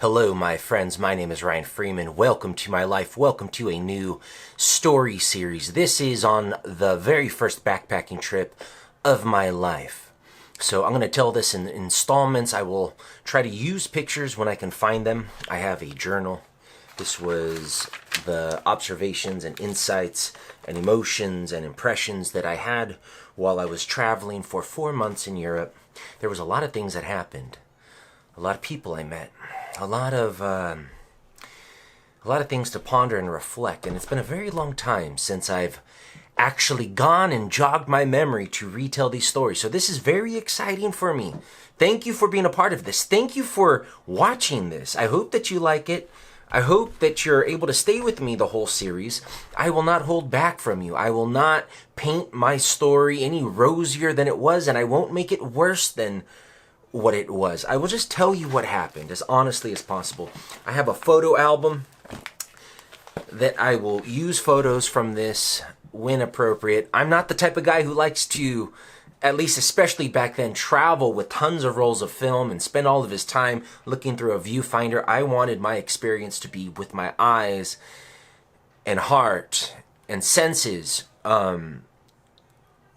Hello, my friends. My name is Ryan Freeman. Welcome to my life. Welcome to a new story series. This is on the very first backpacking trip of my life. So I'm going to tell this in installments. I will try to use pictures when I can find them. I have a journal. This was the observations and insights and emotions and impressions that I had while I was traveling for 4 months in Europe. There was a lot of things that happened. A lot of people I met. A lot of things to ponder and reflect, and it's been a very long time since I've actually gone and jogged my memory to retell these stories. So this is very exciting for me. Thank you for being a part of this. Thank you for watching this. I hope that you like it. I hope that you're able to stay with me the whole series. I will not hold back from you. I will not paint my story any rosier than it was, and I won't make it worse than what it was. I will just tell you what happened as honestly as possible. I have a photo album that I will use photos from this when appropriate. I'm not the type of guy who likes to, at least especially back then, travel with tons of rolls of film and spend all of his time looking through a viewfinder. I wanted my experience to be with my eyes and heart and senses.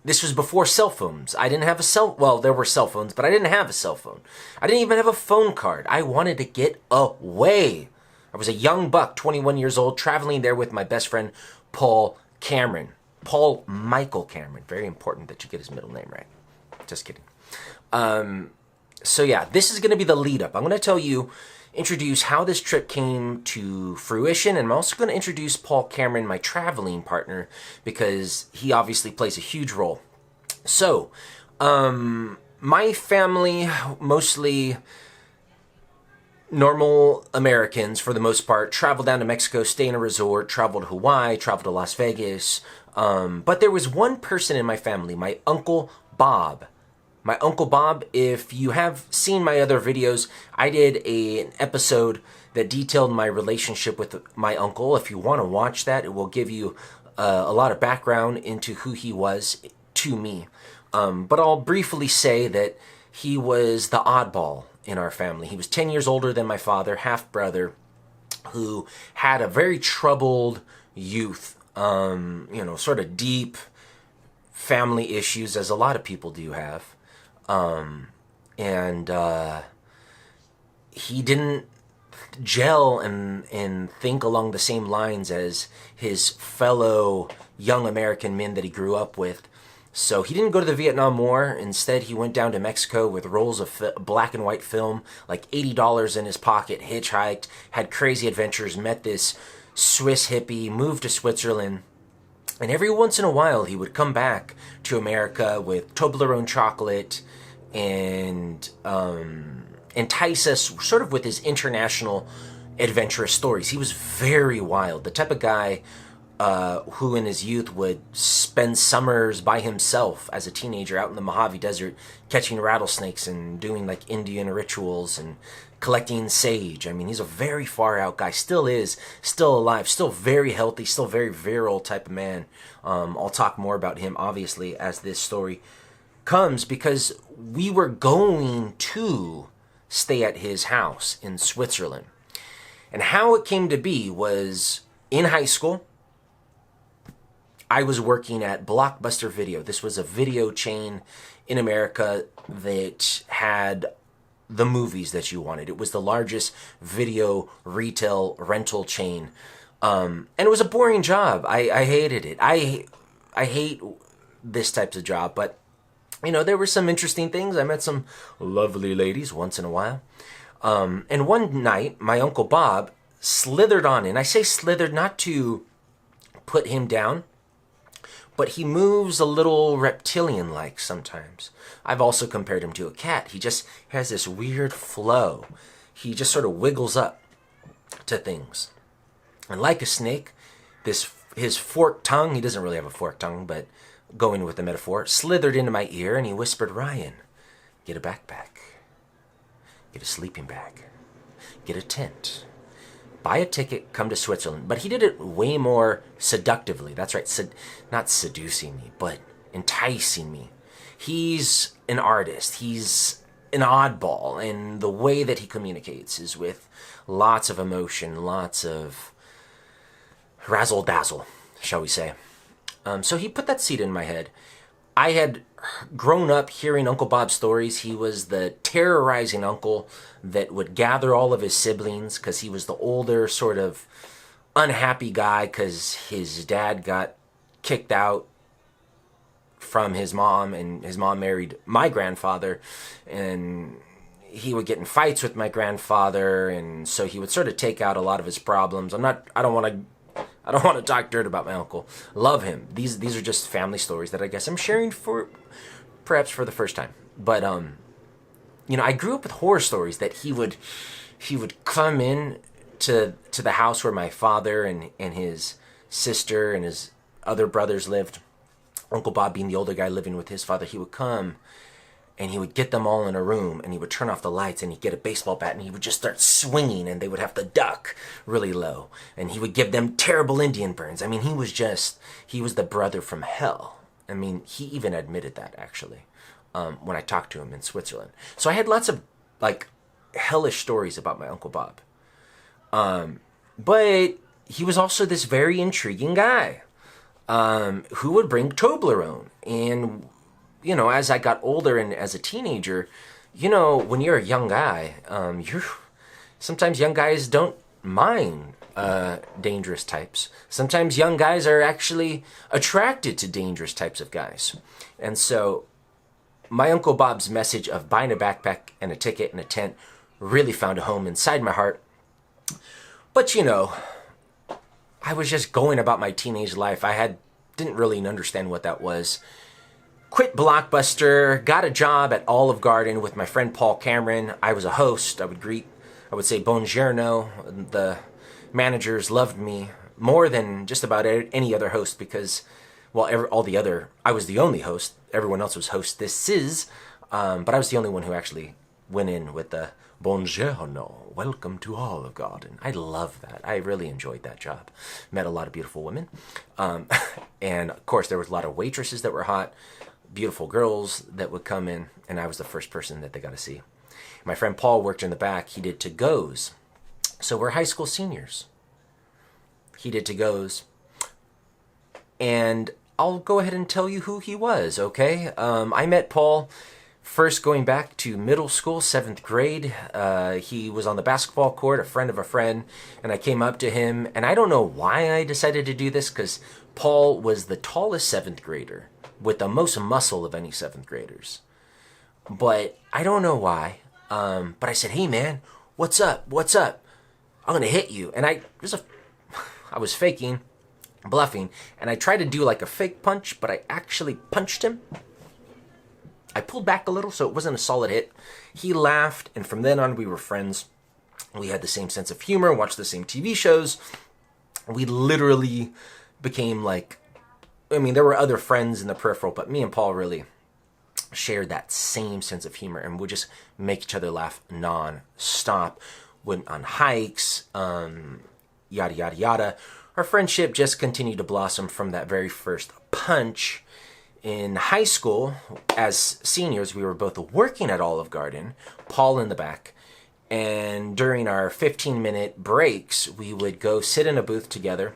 This was before cell phones. I didn't have well, there were cell phones, but I didn't have a cell phone. I didn't even have a phone card. I wanted to get away. I was a young buck, 21 years old, traveling there with my best friend, Paul Cameron. Paul Michael Cameron. Very important that you get his middle name right. Just kidding. So yeah, this is going to be the lead up. I'm going to introduce how this trip came to fruition, and I'm also going to introduce Paul Cameron, my traveling partner, because he obviously plays a huge role. So, my family, mostly normal Americans for the most part, traveled down to Mexico, stay in a resort, traveled to Hawaii, traveled to Las Vegas, but there was one person in my family, my Uncle Bob. My Uncle Bob, if you have seen my other videos, I did an episode that detailed my relationship with my uncle. If you want to watch that, it will give you a lot of background into who he was to me. But I'll briefly say that he was the oddball in our family. He was 10 years older than my father, half-brother, who had a very troubled youth, sort of deep family issues, as a lot of people do have. He didn't gel and think along the same lines as his fellow young American men that he grew up with. So he didn't go to the Vietnam War. Instead, he went down to Mexico with rolls of black and white film, like $80 in his pocket, hitchhiked, had crazy adventures, met this Swiss hippie, moved to Switzerland. And every once in a while, he would come back to America with Toblerone chocolate and entice us sort of with his international adventurous stories. He was very wild, the type of guy who in his youth would spend summers by himself as a teenager out in the Mojave Desert catching rattlesnakes and doing like Indian rituals and collecting sage. I mean, he's a very far out guy, still is, still alive, still very healthy, still very virile type of man. I'll talk more about him, obviously, as this story comes, because we were going to stay at his house in Switzerland. And how it came to be was in high school, I was working at Blockbuster Video. This was a video chain in America that had the movies that you wanted. It was the largest video retail rental chain. And it was a boring job. I hated it. I hate this type of job, but there were some interesting things. I met some lovely ladies once in a while. And one night, my Uncle Bob slithered on in. I say slithered not to put him down, but he moves a little reptilian-like sometimes. I've also compared him to a cat. He just has this weird flow. He just sort of wiggles up to things. And like a snake, his forked tongue, he doesn't really have a forked tongue, but going with the metaphor, slithered into my ear and he whispered, "Ryan, get a backpack, get a sleeping bag, get a tent, buy a ticket, come to Switzerland." But he did it way more seductively. That's right, not seducing me, but enticing me. He's an artist. He's an oddball, and the way that he communicates is with lots of emotion, lots of razzle dazzle, shall we say. So he put that seed in my head. I had grown up hearing Uncle Bob's stories. He was the terrorizing uncle that would gather all of his siblings because he was the older, sort of unhappy guy because his dad got kicked out from his mom, and his mom married my grandfather, and he would get in fights with my grandfather, and so he would sort of take out a lot of his problems. I don't want to talk dirt about my uncle. Love him. These are just family stories that I guess I'm sharing for perhaps for the first time. But I grew up with horror stories that he would come in to the house where my father and his sister and his other brothers lived. Uncle Bob being the older guy living with his father, he would come and he would get them all in a room, and he would turn off the lights, and he'd get a baseball bat, and he would just start swinging, and they would have to duck really low, and he would give them terrible Indian burns. I mean, he was the brother from hell. I mean, he even admitted that, actually, when I talked to him in Switzerland. So I had lots of, hellish stories about my Uncle Bob. But he was also this very intriguing guy who would bring Toblerone. And as I got older and as a teenager, when you're a young guy, sometimes young guys don't mind dangerous types. Sometimes young guys are actually attracted to dangerous types of guys. And so my Uncle Bob's message of buying a backpack and a ticket and a tent really found a home inside my heart. But I was just going about my teenage life. Didn't really understand what that was. Quit Blockbuster, got a job at Olive Garden with my friend Paul Cameron. I was a host. I would say buongiorno. The managers loved me more than just about any other host because, I was the only host. Everyone else was hostesses, but I was the only one who actually went in with the buongiorno, welcome to Olive Garden. I love that. I really enjoyed that job. Met a lot of beautiful women. And of course, there was a lot of waitresses that were hot, beautiful girls that would come in, and I was the first person that they got to see. My friend Paul worked in the back. He did to-goes. So we're high school seniors. He did to-goes. And I'll go ahead and tell you who he was, okay? I met Paul first going back to middle school, 7th grade. He was on the basketball court, a friend of a friend, and I came up to him, and I don't know why I decided to do this, because Paul was the tallest 7th grader with the most muscle of any 7th graders. But I don't know why. But I said, hey man, what's up? What's up? I'm going to hit you. And I was faking, bluffing, and I tried to do like a fake punch, but I actually punched him. I pulled back a little, so it wasn't a solid hit. He laughed, and from then on, we were friends. We had the same sense of humor, watched the same TV shows. We literally became there were other friends in the peripheral, but me and Paul really shared that same sense of humor, and would just make each other laugh non-stop. Went on hikes, yada, yada, yada. Our friendship just continued to blossom from that very first punch. In high school, as seniors, we were both working at Olive Garden, Paul in the back, and during our 15-minute breaks, we would go sit in a booth together.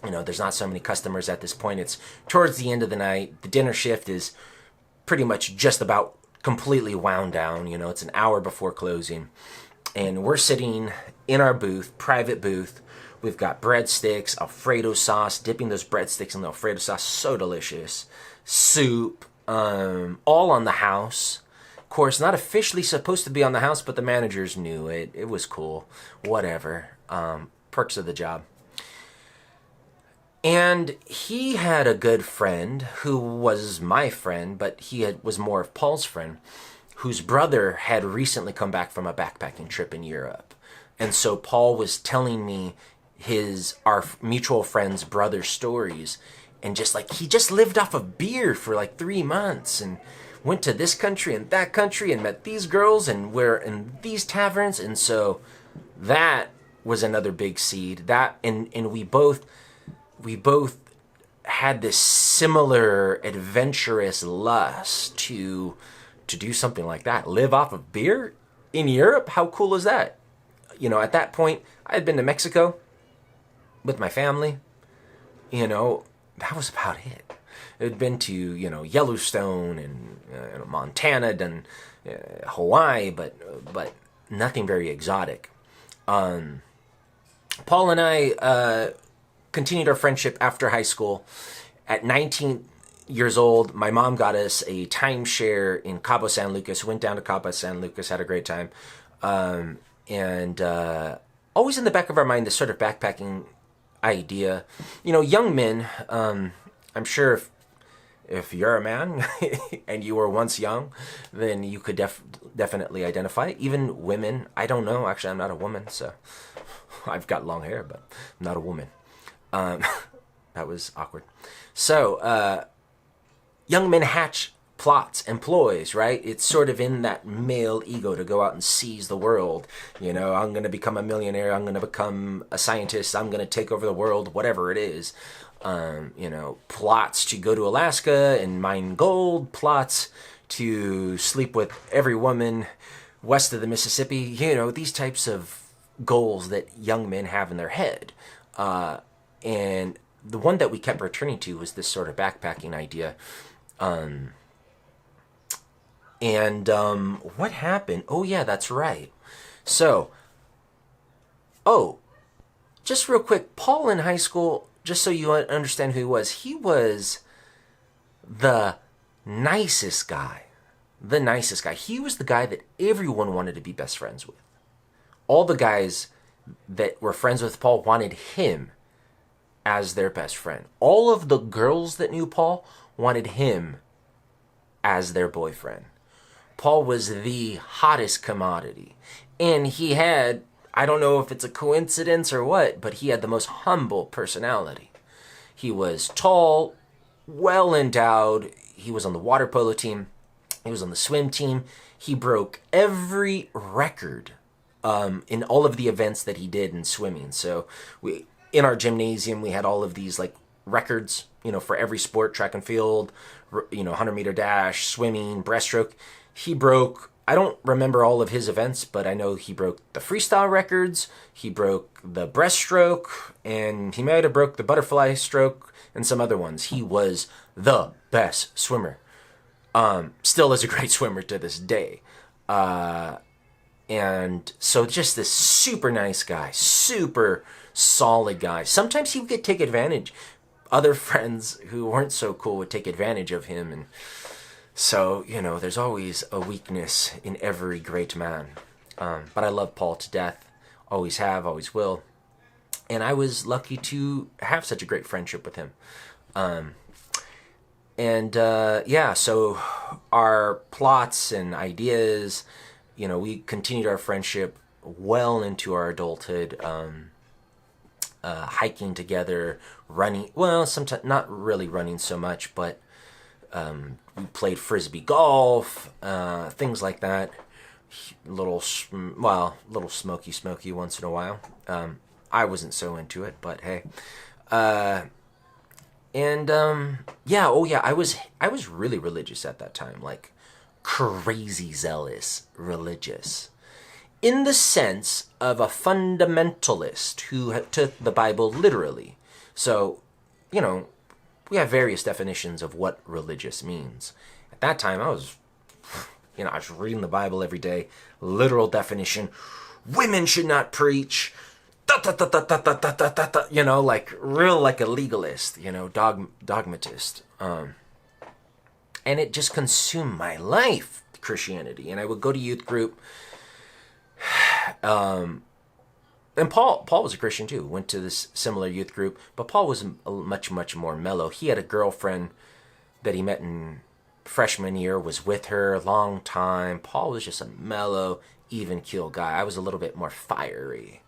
There's not so many customers at this point. It's towards the end of the night. The dinner shift is pretty much just about completely wound down. It's an hour before closing. And we're sitting in our booth, private booth. We've got breadsticks, Alfredo sauce, dipping those breadsticks in the Alfredo sauce, so delicious. Soup, all on the house. Of course, not officially supposed to be on the house, but the managers knew it. It was cool. Whatever. Perks of the job. And he had a good friend who was my friend, but was more of Paul's friend, whose brother had recently come back from a backpacking trip in Europe. And so Paul was telling me our mutual friend's brother's stories. And he just lived off of beer for 3 months and went to this country and that country and met these girls and were in these taverns. And so that was another big seed. And we both had this similar adventurous lust to to do something like that, live off of beer in Europe. How cool is that? At that point, I had been to Mexico with my family. That was about it. I'd been to, Yellowstone and Montana and Hawaii, but nothing very exotic. Paul and I continued our friendship after high school. At 19 years old, my mom got us a timeshare in Cabo San Lucas. Went down to Cabo San Lucas, had a great time. And always in the back of our mind, this sort of backpacking idea. Young men, I'm sure if you're a man and you were once young, then you could definitely identify it. Even women, I don't know. Actually, I'm not a woman, so I've got long hair, but I'm not a woman. That was awkward. So, young men hatch plots and ploys, right? It's sort of in that male ego to go out and seize the world. I'm going to become a millionaire. I'm going to become a scientist. I'm going to take over the world, whatever it is. Plots to go to Alaska and mine gold, plots to sleep with every woman west of the Mississippi. These types of goals that young men have in their head. And the one that we kept returning to was this sort of backpacking idea. What happened? Oh, yeah, that's right. So, just real quick, Paul in high school, just so you understand who he was the nicest guy. The nicest guy. He was the guy that everyone wanted to be best friends with. All the guys that were friends with Paul wanted him as their best friend. All of the girls that knew Paul wanted him as their boyfriend. Paul was the hottest commodity. And he had, I don't know if it's a coincidence or what, but he had the most humble personality. He was tall, well endowed. He was on the water polo team. He was on the swim team. He broke every record in all of the events that he did in swimming. So in our gymnasium, we had all of these records, for every sport, track and field, 100-meter dash, swimming, breaststroke. He broke, I don't remember all of his events, but I know he broke the freestyle records, he broke the breaststroke, and he might have broke the butterfly stroke and some other ones. He was the best swimmer. Still is a great swimmer to this day. And so just this super nice guy, super solid guy. Sometimes he would take advantage. Other friends who weren't so cool would take advantage of him. And so, there's always a weakness in every great man. But I love Paul to death. Always have, always will. And I was lucky to have such a great friendship with him. So our plots and ideas, we continued our friendship well into our adulthood, hiking together, running, well, sometimes not really running so much, but we played frisbee golf, things like that. Little smoky once in a while. I wasn't so into it, but hey. I was really religious at that time, crazy zealous religious, in the sense of a fundamentalist who took the Bible literally. So, we have various definitions of what religious means. At that time, I was reading the Bible every day. Literal definition: women should not preach. Real like a legalist, dogmatist. And it just consumed my life, Christianity. And I would go to youth group. And Paul was a Christian too. Went to this similar youth group, but Paul was much, much more mellow. He had a girlfriend that he met in freshman year, was with her a long time. Paul was just a mellow, even keel guy. I was a little bit more fiery.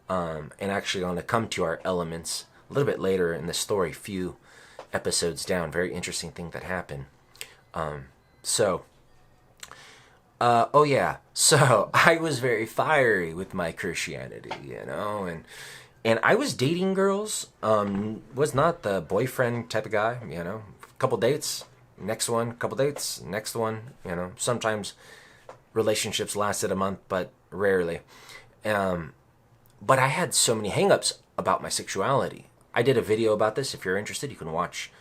And actually, going to come to our elements a little bit later in the story, few episodes down. Very interesting thing that happened. So I was very fiery with my Christianity, and I was dating girls. Was not the boyfriend type of guy, a couple dates, next one, couple dates, next one. You know, sometimes relationships lasted a month, but rarely. But I had so many hangups about my sexuality. I did a video about this. If you're interested, you can watch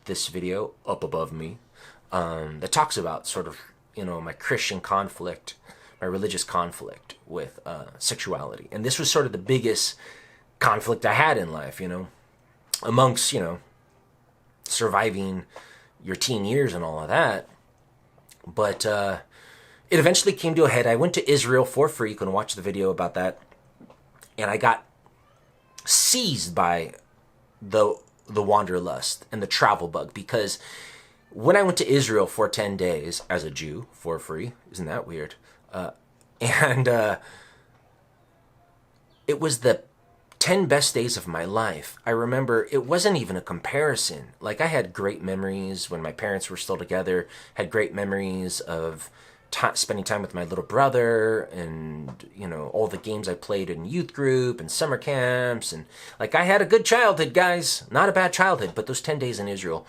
this video up above me that talks about sort of, you know, my Christian conflict, my religious conflict with sexuality. And this was sort of the biggest conflict I had in life, you know, amongst, you know, surviving your teen years and all of that. But it eventually came to a head. I went to Israel for free. You can watch the video about that. And I got seized by the wanderlust and the travel bug, because when I went to Israel for 10 days as a Jew for free, isn't that weird? And it was the 10 best days of my life. I remember it wasn't even a comparison. Like, I had great memories when my parents were still together, had great memories of spending time with my little brother, and, you know, all the games I played in youth group and summer camps. And like, I had a good childhood, guys, not a bad childhood. But those 10 days in Israel,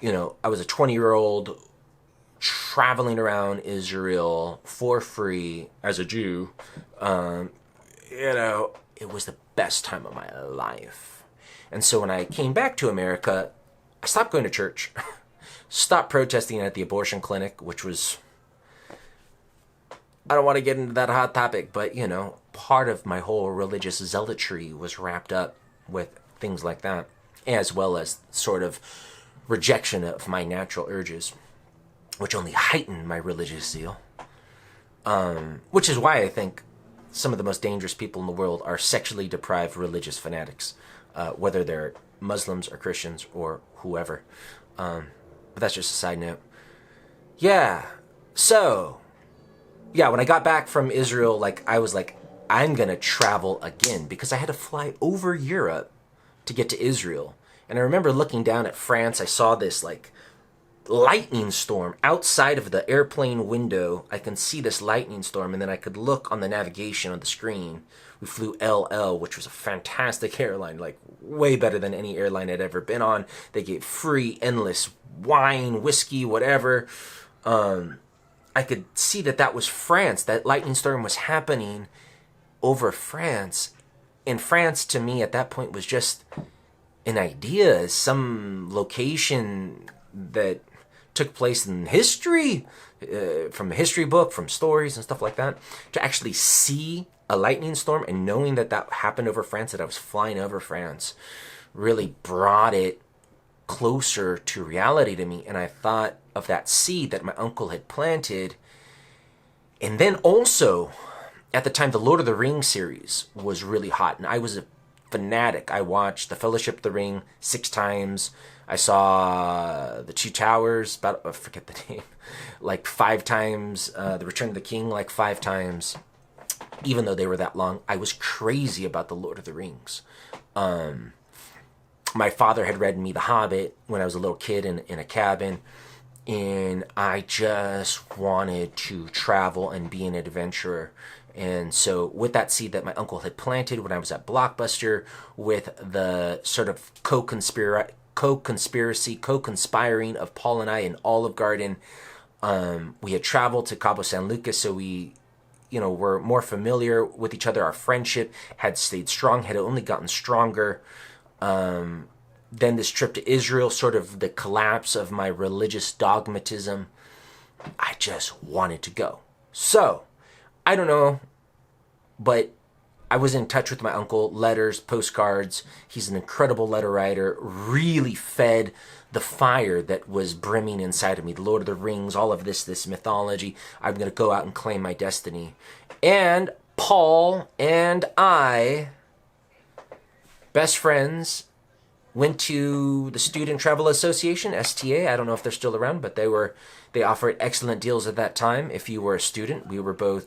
you know, I was a 20-year-old traveling around Israel for free as a Jew. You know, it was the best time of my life. And so when I came back to America, I stopped going to church, stopped protesting at the abortion clinic, which was, I don't want to get into that hot topic, but, you know, part of my whole religious zealotry was wrapped up with things like that, as well as sort of rejection of my natural urges, which only heightened my religious zeal. Which is why I think some of the most dangerous people in the world are sexually deprived religious fanatics, whether they're Muslims or Christians or whoever. But that's just a side note. Yeah, so yeah, when I got back from Israel, like, I was like, I'm gonna travel again, because I had to fly over Europe to get to Israel. And I remember looking down at France. I saw this like lightning storm outside of the airplane window. I can see this lightning storm, and then I could look on the navigation on the screen. We flew LL, which was a fantastic airline, like way better than any airline I'd ever been on. They gave free, endless wine, whiskey, whatever. I could see that was France. That lightning storm was happening over France. And France, to me, at that point, was just an idea, some location that took place in history, from a history book, from stories and stuff like that. To actually see a lightning storm and knowing that happened over France, that I was flying over France, really brought it closer to reality to me. And I thought of that seed that my uncle had planted. And then also, at the time, the Lord of the Rings series was really hot, and I was a fanatic. I watched The Fellowship of the Ring 6 times. I saw The Two Towers, I forget the name, like 5 times. The Return of the King, like 5 times. Even though they were that long, I was crazy about The Lord of the Rings. My father had read me The Hobbit when I was a little kid in a cabin, and I just wanted to travel and be an adventurer. And so with that seed that my uncle had planted when I was at Blockbuster, with the sort of co-conspiring of Paul and I in Olive Garden, we had traveled to Cabo San Lucas, so we, you know, were more familiar with each other. Our friendship had stayed strong, had only gotten stronger. Then this trip to Israel, sort of the collapse of my religious dogmatism. I just wanted to go. So, I don't know, but I was in touch with my uncle, letters, postcards. He's an incredible letter writer, really fed the fire that was brimming inside of me. The Lord of the Rings, all of this mythology. I'm going to go out and claim my destiny. And Paul and I, best friends, went to the Student Travel Association, STA. I don't know if they're still around, but they offered excellent deals at that time if you were a student. We were both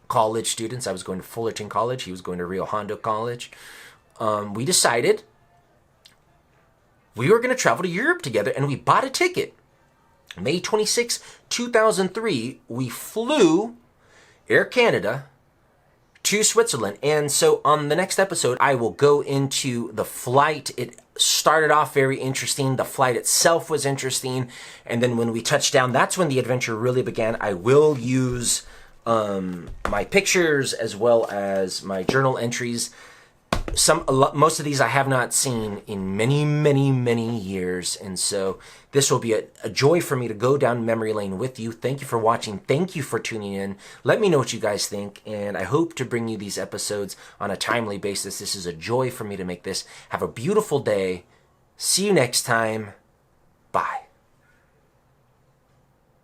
college students. I was going to Fullerton College. He was going to Rio Hondo College. We decided we were going to travel to Europe together, and we bought a ticket. May 26, 2003, we flew Air Canada to Switzerland. And so on the next episode, I will go into the flight. It started off very interesting. The flight itself was interesting. And then when we touched down, that's when the adventure really began. I will use my pictures as well as my journal entries. Most of these I have not seen in many, many, many years. And so this will be a joy for me to go down memory lane with you. Thank you for watching. Thank you for tuning in. Let me know what you guys think. And I hope to bring you these episodes on a timely basis. This is a joy for me to make this. Have a beautiful day. See you next time. Bye.